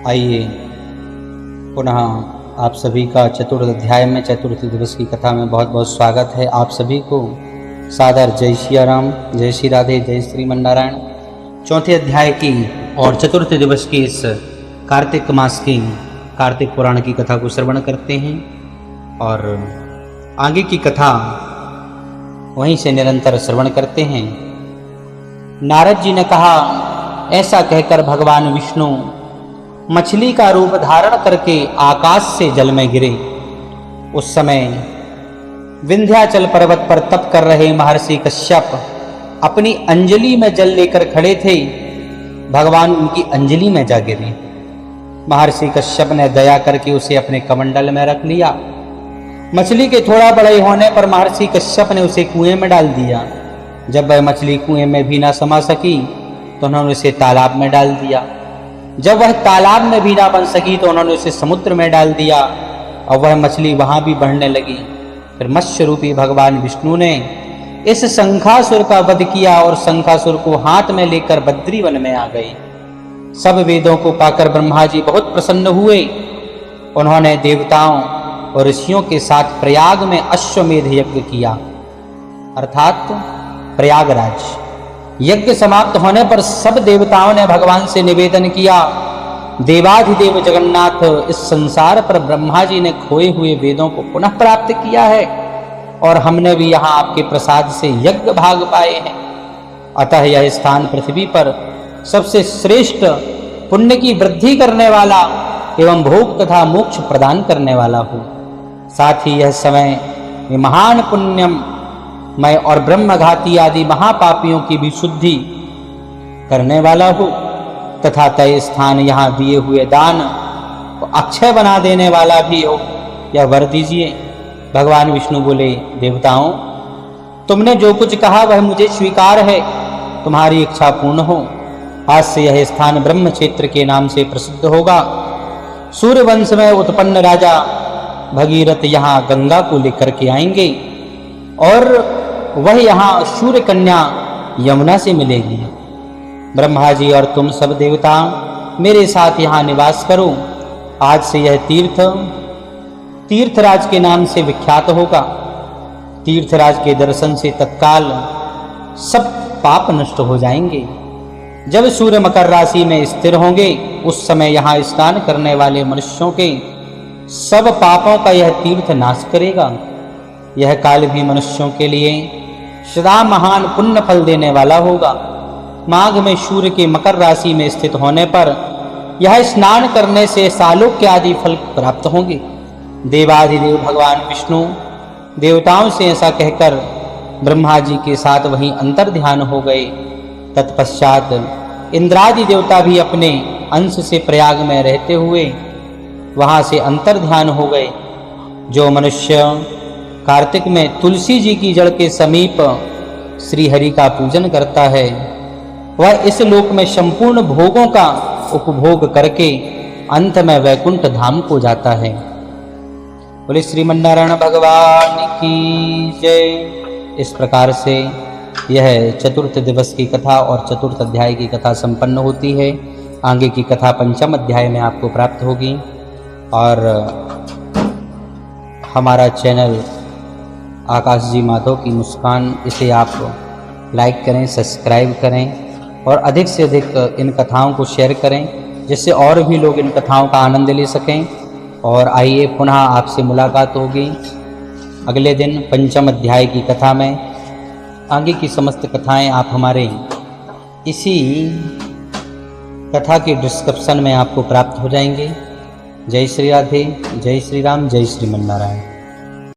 आइए पुनः आप सभी का चतुर्थ अध्याय में चतुर्थ दिवस की कथा में बहुत बहुत स्वागत है। आप सभी को सादर जय सिया राम, जय श्री राधे, जय श्रीमन नारायण। चौथे अध्याय की और चतुर्थ दिवस की इस कार्तिक मास की कार्तिक पुराण की कथा को श्रवण करते हैं और आगे की कथा वहीं से निरंतर श्रवण करते हैं। नारद जी ने कहा, ऐसा कहकर भगवान विष्णु मछली का रूप धारण करके आकाश से जल में गिरे। उस समय विंध्याचल पर्वत पर तप कर रहे महर्षि कश्यप अपनी अंजलि में जल लेकर खड़े थे। भगवान उनकी अंजलि में जा गिरे। महर्षि कश्यप ने दया करके उसे अपने कमंडल में रख लिया। मछली के थोड़ा बड़े होने पर महर्षि कश्यप ने उसे कुएं में डाल दिया। जब वह मछली कुएं में भी ना समा सकी तो उन्होंने उसे तालाब में डाल दिया। जब वह तालाब में भी ना बन सकी तो उन्होंने उसे समुद्र में डाल दिया और वह मछली वहां भी बढ़ने लगी। फिर मत्स्य रूपी भगवान विष्णु ने इस शंखासुर का वध किया और शंखासुर को हाथ में लेकर बद्री वन में आ गए। सब वेदों को पाकर ब्रह्मा जी बहुत प्रसन्न हुए। उन्होंने देवताओं और ऋषियों के साथ प्रयाग में अश्वमेध यज्ञ किया, अर्थात प्रयागराज। यज्ञ समाप्त होने पर सब देवताओं ने भगवान से निवेदन किया, देवाधिदेव जगन्नाथ, इस संसार पर ब्रह्मा जी ने खोए हुए वेदों को पुनः प्राप्त किया है और हमने भी यहाँ आपके प्रसाद से यज्ञ भाग पाए हैं। अतः यह स्थान पृथ्वी पर सबसे श्रेष्ठ पुण्य की वृद्धि करने वाला एवं भोग तथा मोक्ष प्रदान करने वाला हो। साथ ही यह समय महान पुण्यम मैं और ब्रह्मघाती आदि महापापियों की भी शुद्धि करने वाला हो तथा तय स्थान यहाँ दिए हुए दान को अक्षय बना देने वाला भी हो, यह वर दीजिए। भगवान विष्णु बोले, देवताओं, तुमने जो कुछ कहा वह मुझे स्वीकार है। तुम्हारी इच्छा पूर्ण हो। आज से यह स्थान ब्रह्म क्षेत्र के नाम से प्रसिद्ध होगा। सूर्यवंश में उत्पन्न राजा भगीरथ यहाँ गंगा को लेकर के आएंगे और वह यहाँ सूर्य कन्या यमुना से मिलेगी। ब्रह्मा जी और तुम सब देवता मेरे साथ यहाँ निवास करो। आज से यह तीर्थराज के नाम से विख्यात होगा। तीर्थराज के दर्शन से तत्काल सब पाप नष्ट हो जाएंगे। जब सूर्य मकर राशि में स्थिर होंगे उस समय यहाँ स्नान करने वाले मनुष्यों के सब पापों का यह तीर्थ नाश करेगा। यह काल भी मनुष्यों के लिए सदा महान पुण्य फल देने वाला होगा। माघ में सूर्य के मकर राशि में स्थित होने पर यह स्नान करने से सालोक्य आदि फल प्राप्त होंगे। देवाधिदेव भगवान विष्णु देवताओं से ऐसा कहकर ब्रह्मा जी के साथ वहीं अंतर ध्यान हो गए। तत्पश्चात इंद्रादि देवता भी अपने अंश से प्रयाग में रहते हुए वहां से अंतर ध्यान हो गए। जो मनुष्य कार्तिक में तुलसी जी की जड़ के समीप श्री हरि का पूजन करता है वह इस लोक में संपूर्ण भोगों का उपभोग करके अंत में वैकुंठ धाम को जाता है। बोले श्रीमन नारायण भगवान की जय। इस प्रकार से यह चतुर्थ दिवस की कथा और चतुर्थ अध्याय की कथा संपन्न होती है। आगे की कथा पंचम अध्याय में आपको प्राप्त होगी। और हमारा चैनल आकाश जी माधव की मुस्कान, इसे आप लाइक करें, सब्सक्राइब करें और अधिक से अधिक इन कथाओं को शेयर करें जिससे और भी लोग इन कथाओं का आनंद ले सकें। और आइए पुनः आपसे मुलाकात होगी अगले दिन पंचम अध्याय की कथा में। आगे की समस्त कथाएं आप हमारे इसी कथा के डिस्क्रिप्शन में आपको प्राप्त हो जाएंगे। जय श्री राधे, जय श्री राम, जय श्रीमन नारायण।